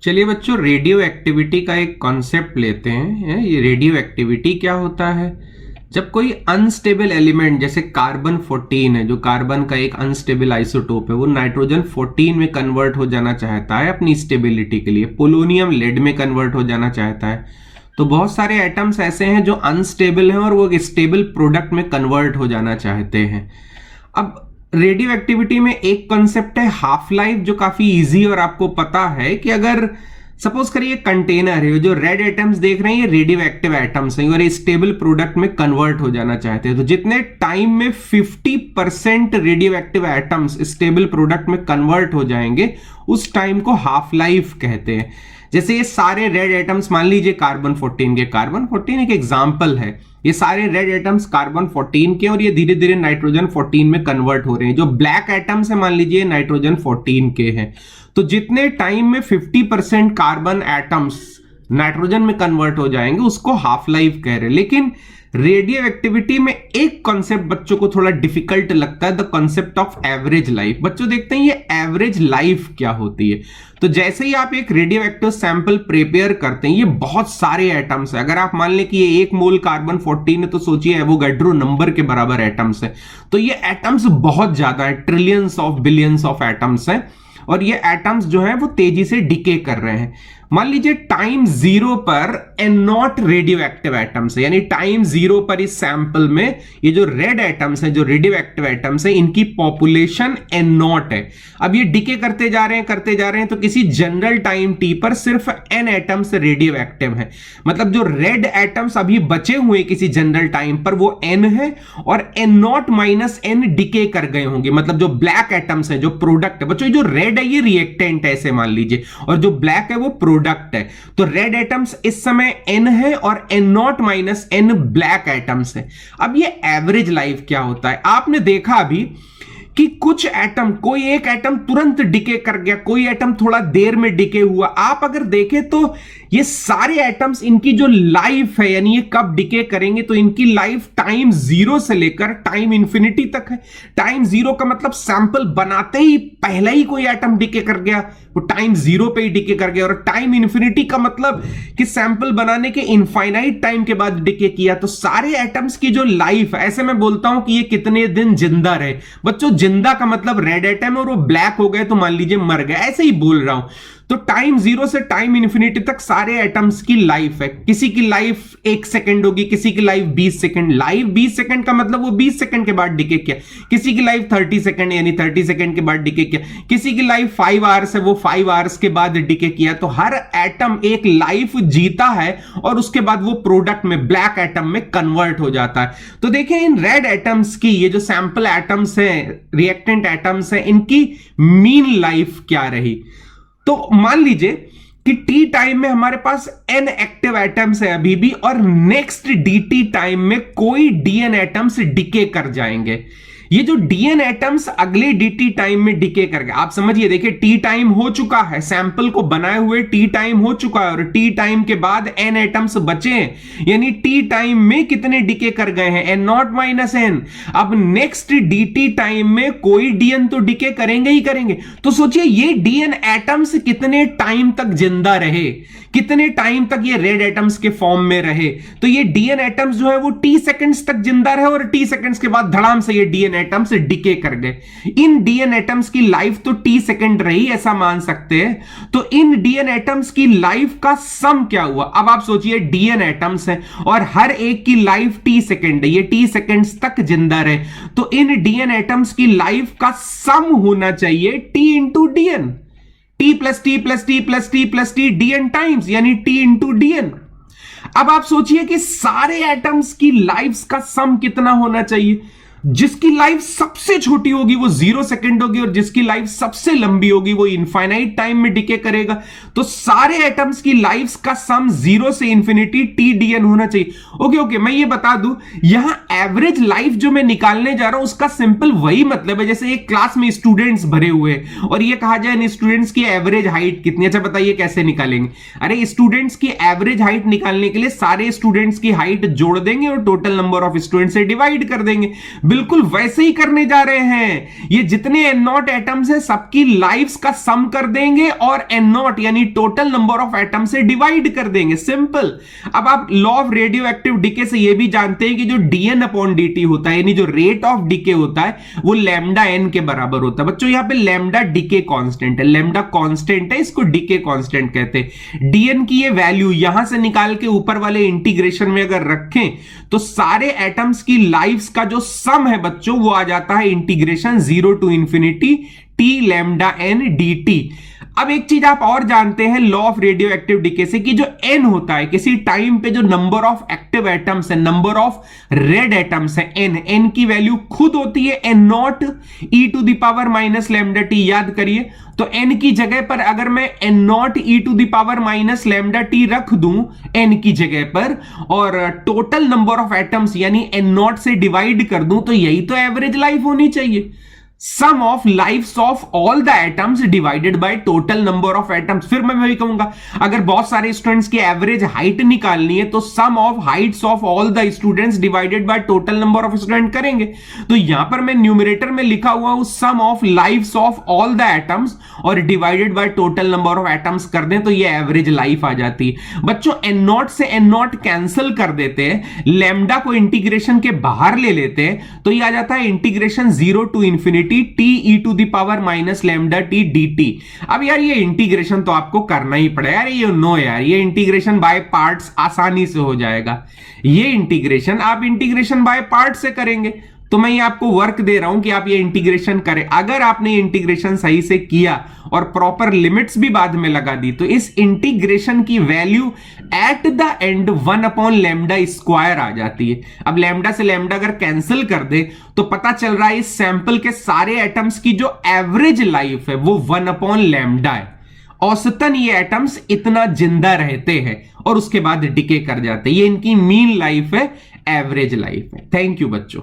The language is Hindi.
चलिए बच्चों, रेडियो एक्टिविटी का एक कॉन्सेप्ट लेते हैं। ये रेडियो एक्टिविटी क्या होता है? जब कोई अनस्टेबल एलिमेंट जैसे कार्बन 14 है, जो कार्बन का एक अनस्टेबल आइसोटोप है, वो नाइट्रोजन 14 में कन्वर्ट हो जाना चाहता है अपनी स्टेबिलिटी के लिए, पोलोनियम लेड में कन्वर्ट हो जाना चाहता है, तो बहुत सारे एटम्स ऐसे हैं जो अनस्टेबल हैं और वो एक स्टेबल प्रोडक्ट में कन्वर्ट हो जाना चाहते हैं। अब रेडियो एक्टिविटी में एक कॉन्सेप्ट है हाफ लाइफ, जो काफी इजी और आपको पता है कि अगर सपोज करिए कंटेनर है, जो रेड एटम्स देख रहे हैं ये रेडियो एक्टिव एटम्स हैं और ये स्टेबल प्रोडक्ट में कन्वर्ट हो जाना चाहते हैं, तो जितने टाइम में 50% radio active atoms stable product में कन्वर्ट हो जाएंगे उस टाइम को हाफ लाइफ कहते हैं। जैसे ये सारे रेड एटम्स, मान लीजिए कार्बन 14 के, कार्बन 14 एक एग्जाम्पल है, ये सारे रेड एटम्स कार्बन 14 के और ये धीरे धीरे नाइट्रोजन 14 में कन्वर्ट हो रहे हैं। जो ब्लैक एटम्स है मान लीजिए नाइट्रोजन 14 के हैं, तो जितने टाइम में 50% कार्बन एटम्स नाइट्रोजन में कन्वर्ट हो जाएंगे उसको हाफ लाइफ कह रहे हैं। लेकिन रेडियो एक्टिविटी में एक कॉन्सेप्ट बच्चों को थोड़ा डिफिकल्ट लगता है, the concept of average life. बच्चों देखते हैं ये एवरेज लाइफ क्या होती है। तो जैसे ही आप एक रेडियो एक्टिव सैंपल प्रिपेयर करते हैं, ये बहुत सारे एटम्स है। अगर आप मान लें कि ये 1 मोल कार्बन 14 है तो सोचिए एवोगाड्रो नंबर के बराबर एटम्स है। तो ये एटम्स बहुत ज्यादा है, trillions of billions of atoms है और ये एटम्स जो है वो तेजी से डिके कर रहे हैं। मान लीजिए टाइम 0 पर नॉट रेडियो एक्टिव एटम्स है, यानी टाइम 0 पर इस सैंपल में ये जो रेड एटम्स हैं, जो रेडियो एक्टिव एटम्स हैं, इनकी पॉपुलेशन नॉट है। अब ये डिके करते जा रहे हैं तो किसी जनरल टाइम टी पर सिर्फ n एटम्स रेडियो एक्टिव है। मतलब जो रेड एटम्स अभी बचे हुए किसी जनरल टाइम पर वो n है और n0 माइनस n डिके कर गए होंगे। मतलब जो ब्लैक एटम्स है, जो प्रोडक्ट है, बच्चों जो रेड है ये रिएक्टेंट है ऐसे मान लीजिए, और जो ब्लैक है वो प्रोडक्ट है। तो रेड एटम्स इस समय n है और n0 minus n black atoms है। अब ये एवरेज लाइफ क्या होता है? आपने देखा अभी कि कुछ एटम, कोई एक एटम तुरंत डिके कर गया, कोई एटम थोड़ा देर में डिके हुआ। आप अगर देखें तो ये सारे एटम्स, इनकी जो लाइफ है, यानी ये कब डिके करेंगे, तो इनकी लाइफ टाइम 0 से लेकर टाइम इंफिनिटी तक है। टाइम 0 का मतलब सैंपल बनाते ही पहले ही कोई एटम डिके कर गया, वो टाइम 0 पे ही डिके कर गया। और टाइम इंफिनिटी का मतलब कि सैंपल बनाने के इनफाइनाइट टाइम के बाद डिके किया। तो सारे एटम्स की जो लाइफ, ऐसे मैं बोलता हूं कि ये कितने दिन जिंदा रहे। बच्चों जिंदा का मतलब रेड एटम और वो ब्लैक हो गए तो मान लीजिए मर गए, ऐसे ही बोल रहा हूं। तो टाइम 0 से टाइम इंफिनिटी तक सारे एटम्स की लाइफ है। किसी की लाइफ 1 सेकंड होगी, किसी की लाइफ 20 सेकंड। लाइफ 20 सेकंड का मतलब वो 20 सेकंड के बाद डिके किया। किसी की लाइफ 30 सेकंड यानी 30 सेकंड के बाद डिके किया। किसी की लाइफ 5 आवर्स है, वो 5 आवर्स के बाद डिके किया। तो हर एटम एक लाइफ जीता है और उसके बाद वो प्रोडक्ट में, ब्लैक एटम में कन्वर्ट हो जाता है। तो देखें इन रेड एटम्स की, ये जो सैंपल एटम्स हैं, रिएक्टेंट एटम्स हैं, इनकी मीन लाइफ क्या रही। तो मान लीजिए कि टी टाइम में हमारे पास n एक्टिव एटम्स है अभी भी, और नेक्स्ट dt टाइम में कोई dn एटम्स डिके कर जाएंगे। ये जो dn एटम्स अगले dt टाइम में डिके कर गए। आप समझिए, देखिए टी टाइम हो चुका है, सैंपल को बनाए हुए टी टाइम हो चुका है और टी टाइम के बाद n एटम्स बचे हैं, यानी टी टाइम में कितने डिके कर गए हैं, n0 माइनस n। अब नेक्स्ट dt टाइम में कोई dn तो डिके करेंगे ही करेंगे। तो सोचिए ये dn एटम्स कितने टाइम तक जिंदा रहे, कितने टाइम तक ये रेड एटम्स के फॉर्म में रहे। तो ये dn एटम्स जो है वो t सेकंड्स तक जिंदा रहे और t सेकंड्स के बाद धड़ाम से ये dn एटम्स डिके कर गए। इन dn एटम्स की लाइफ तो t सेकंड रही, ऐसा मान सकते हैं। तो इन dn एटम्स की लाइफ का सम क्या हुआ? अब आप सोचिए dn एटम्स हैं और हर एक की लाइफ t सेकंड है, ये t सेकंड्स तक जिंदा रहे। तो इन dn एटम्स की लाइफ का सम होना चाहिए t into dn, t plus T plus T plus T plus T dn times, यानी t इंटू dn। अब आप सोचिए कि सारे एटम्स की लाइफ्स का सम कितना होना चाहिए। जिसकी लाइफ सबसे छोटी होगी वो 0 सेकंड होगी और जिसकी लाइफ सबसे लंबी होगी वो इनफाइनाइट टाइम में डिके करेगा। तो सारे एटम्स की लाइफ्स का सम 0 से इंफिनिटी TDN होना चाहिए। ओके, मैं ये बता दूं, यहां एवरेज लाइफ जो मैं निकालने जा रहा हूं उसका सिंपल वही मतलब है जैसे एक क्लास में स्टूडेंट्स भरे हुए और ये कहा जाए इन स्टूडेंट्स की एवरेज हाइट कितनी। अच्छा बताइए कैसे निकालेंगे? अरे स्टूडेंट्स की एवरेज हाइट निकालने के लिए सारे स्टूडेंट्स की हाइट जोड़ देंगे और टोटल नंबर ऑफ स्टूडेंट्स से डिवाइड कर देंगे। बिल्कुल वैसे ही करने जा रहे हैं। ये जितने N0 एटम्स है सबकी लाइफ्स का सम कर देंगे और N0 यानी टोटल नंबर ऑफ एटम से डिवाइड कर देंगे, सिंपल। अब आप law of radioactive decay से ये भी जानते हैं कि जो dN अपॉन dt होता है यानी जो रेट ऑफ डिके होता है वो लैम्डा n के बराबर होता है। बच्चों यहां पे लैम्डा डिके कांस्टेंट है, लैम्डा कांस्टेंट है, इसको डिके कांस्टेंट कहते हैं। dN की ये वैल्यू यहां से निकाल के ऊपर वाले इंटीग्रेशन में अगर रखें तो सारे एटम्स की लाइफ्स का जो सम है बच्चों वो आ जाता है integration 0 to infinity t lambda n dt। अब एक चीज आप और जानते हैं law of radioactive decay से कि जो n होता है किसी टाइम पे जो नंबर ऑफ एक्टिव एटम्स है, नंबर ऑफ रेड एटम्स है n की वैल्यू खुद होती है n0 e to the power minus lambda t। याद करिए तो n की जगह पर अगर मैं n0 e to the power minus lambda t रख दूं n की जगह पर और टोटल नंबर ऑफ एटम्स यानी n0 से डिवाइड कर दूं तो यही तो एवरेज लाइफ होनी चाहिए। Sum of lifes of all the atoms divided by total number of atoms. फिर मैं वही कहूंगा अगर बहुत सारे स्टूडेंट्स की एवरेज हाइट निकालनी है तो sum of heights of all the students divided by total number of student करेंगे। तो यहां पर मैं न्यूमरेटर में लिखा हुआ हूं sum of lifes of all the atoms और divided by total number of atoms कर दें तो ये एवरेज लाइफ आ जाती है। बच्चों n0 से n0 कैंसिल कर देते हैं, लैम्डा को इंटीग्रेशन के बाहर ले लेते हैं तो ये आ जाता है integration 0 to infinity t e to the power minus lambda t dt। अब यार ये इंटीग्रेशन तो आपको करना ही पड़ेगा यार, ये नो यार, ये इंटीग्रेशन बाय पार्ट्स आसानी से हो जाएगा। ये इंटीग्रेशन आप इंटीग्रेशन बाय पार्ट से करेंगे तो मैं ये आपको वर्क दे रहा हूं कि आप ये इंटीग्रेशन करें। अगर आपने इंटीग्रेशन सही से किया और प्रॉपर लिमिट्स भी बाद में लगा दी तो इस इंटीग्रेशन की value at the end 1 upon lambda square आ जाती है। अब लैम्डा से लैम्डा अगर कैंसिल कर दे तो पता चल रहा है इस सैंपल के सारे एटम्स की जो एवरेज लाइफ है वो 1 अपॉन लैम्डा है। औसतन ये एटम्स इतना जिंदा रहते हैं और उसके बाद डिके कर जाते हैं। ये इनकी मीन लाइफ है, एवरेज लाइफ है। थैंक यू बच्चों।